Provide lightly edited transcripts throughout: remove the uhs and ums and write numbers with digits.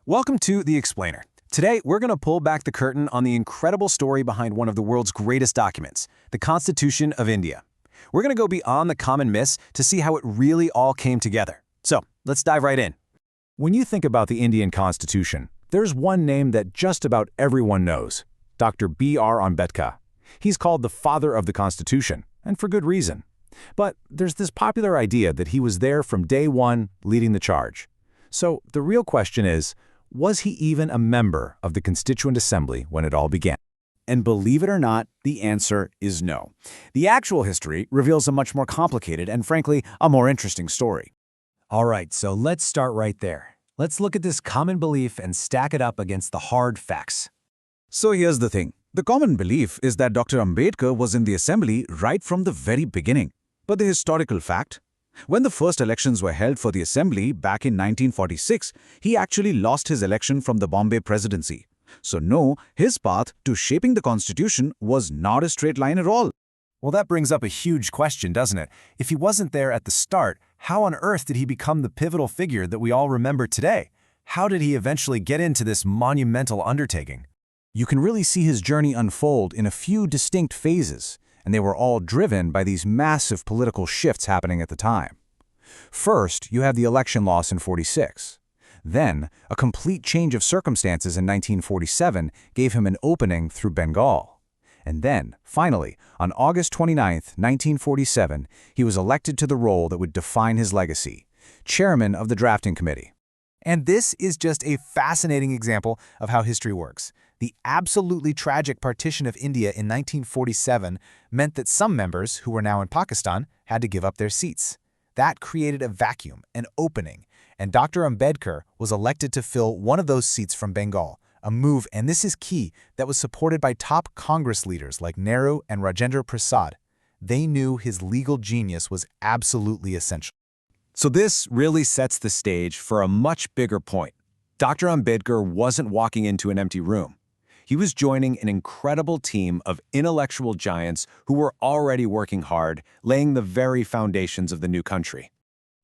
Welcome to The Explainer. Today, we're going to pull back the curtain on the incredible story behind one of the world's greatest documents, the Constitution of India. We're going to go beyond the common myths to see how it really all came together. So, let's dive right in. When you think about the Indian Constitution, there's one name that just about everyone knows, Dr. B.R. Ambedkar. He's called the father of the Constitution, and for good reason. But there's this popular idea that he was there from day one, leading the charge. So the real question is, was he even a member of the Constituent Assembly when it all began? And believe it or not, the answer is no. The actual history reveals a much more complicated and, frankly, a more interesting story. All right, so let's start right there. Let's look at this common belief and stack it up against the hard facts. So here's the thing. The common belief is that Dr. Ambedkar was in the assembly right from the very beginning. But the historical fact? When the first elections were held for the assembly back in 1946, he actually lost his election from the Bombay presidency. So no, his path to shaping the constitution was not a straight line at all. Well, that brings up a huge question, doesn't it? If he wasn't there at the start, how on earth did he become the pivotal figure that we all remember today? How did he eventually get into this monumental undertaking? You can really see his journey unfold in a few distinct phases, and they were all driven by these massive political shifts happening at the time. First, you have the election loss in '46. Then, a complete change of circumstances in 1947 gave him an opening through Bengal. And then, finally, on August 29, 1947, he was elected to the role that would define his legacy, chairman of the drafting committee. And this is just a fascinating example of how history works. The absolutely tragic partition of India in 1947 meant that some members, who were now in Pakistan, had to give up their seats. That created a vacuum, an opening, and Dr. Ambedkar was elected to fill one of those seats from Bengal, a move, and this is key, that was supported by top Congress leaders like Nehru and Rajendra Prasad. They knew his legal genius was absolutely essential. So this really sets the stage for a much bigger point. Dr. Ambedkar wasn't walking into an empty room. He was joining an incredible team of intellectual giants who were already working hard, laying the very foundations of the new country.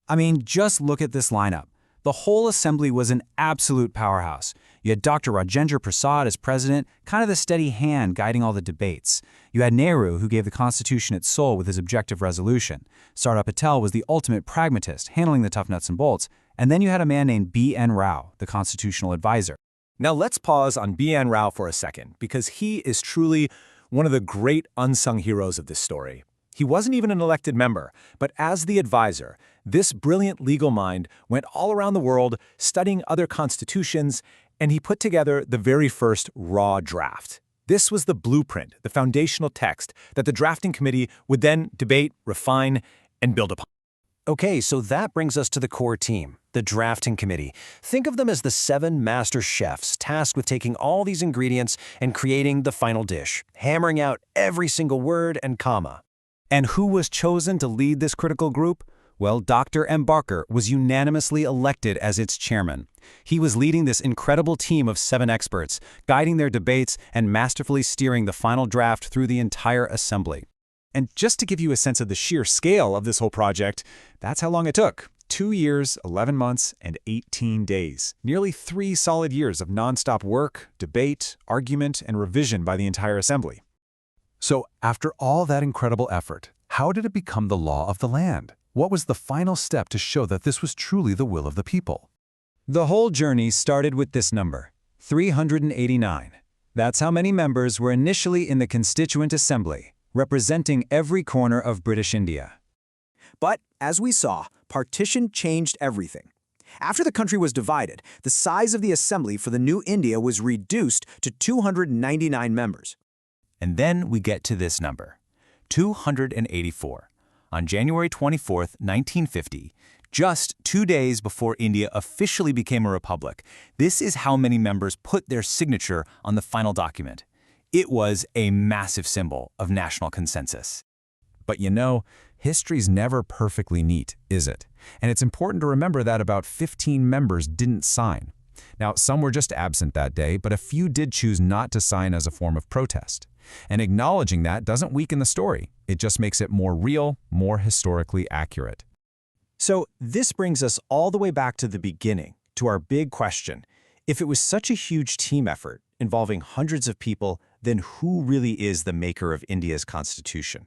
I mean, just look at this lineup. The whole assembly was an absolute powerhouse. You had Dr. Rajendra Prasad as president, kind of the steady hand guiding all the debates. You had Nehru, who gave the Constitution its soul with his objective resolution. Sardar Patel was the ultimate pragmatist, handling the tough nuts and bolts. And then you had a man named B.N. Rao, the constitutional advisor. Now let's pause on B.N. Rao for a second, because he is truly one of the great unsung heroes of this story. He wasn't even an elected member, but as the advisor, this brilliant legal mind went all around the world studying other constitutions, and he put together the very first raw draft. This was the blueprint, the foundational text that the drafting committee would then debate, refine, and build upon. Okay, so that brings us to the core team, the drafting committee. Think of them as the 7 master chefs tasked with taking all these ingredients and creating the final dish, hammering out every single word and comma. And who was chosen to lead this critical group? Well, Dr. Ambedkar was unanimously elected as its chairman. He was leading this incredible team of 7 experts, guiding their debates and masterfully steering the final draft through the entire assembly. And just to give you a sense of the sheer scale of this whole project, that's how long it took. 2 years, 11 months, and 18 days. Nearly 3 solid years of nonstop work, debate, argument, and revision by the entire assembly. So, after all that incredible effort, how did it become the law of the land? What was the final step to show that this was truly the will of the people? The whole journey started with this number, 389. That's how many members were initially in the Constituent Assembly, representing every corner of British India. But, as we saw, partition changed everything. After the country was divided, the size of the assembly for the new India was reduced to 299 members. And then we get to this number, 284. On January 24, 1950, just 2 days before India officially became a republic, this is how many members put their signature on the final document. It was a massive symbol of national consensus. But you know, history's never perfectly neat, is it? And it's important to remember that about 15 members didn't sign. Now, some were just absent that day, but a few did choose not to sign as a form of protest. And acknowledging that doesn't weaken the story. It just makes it more real, more historically accurate. So this brings us all the way back to the beginning, to our big question. If it was such a huge team effort, involving hundreds of people, then who really is the maker of India's constitution?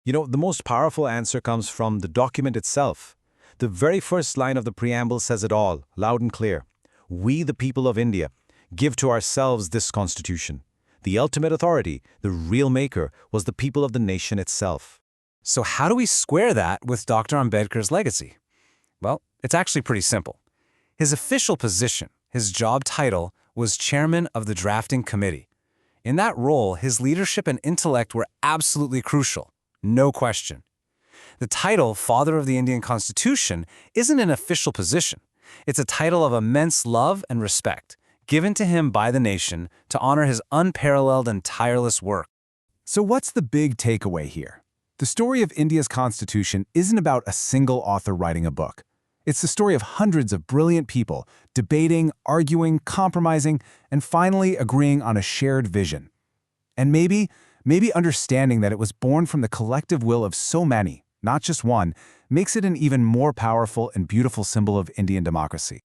The most powerful answer comes from the document itself. The very first line of the preamble says it all, loud and clear. We, the people of India, give to ourselves this constitution. The ultimate authority, the real maker, was the people of the nation itself. So how do we square that with Dr. Ambedkar's legacy? Well, it's actually pretty simple. His official position, his job title, was chairman of the drafting committee. In that role, his leadership and intellect were absolutely crucial, no question. The title, Father of the Indian Constitution, isn't an official position. It's a title of immense love and respect, given to him by the nation to honor his unparalleled and tireless work. So what's the big takeaway here? The story of India's constitution isn't about a single author writing a book. It's the story of hundreds of brilliant people debating, arguing, compromising, and finally agreeing on a shared vision. And maybe understanding that it was born from the collective will of so many, not just one, makes it an even more powerful and beautiful symbol of Indian democracy.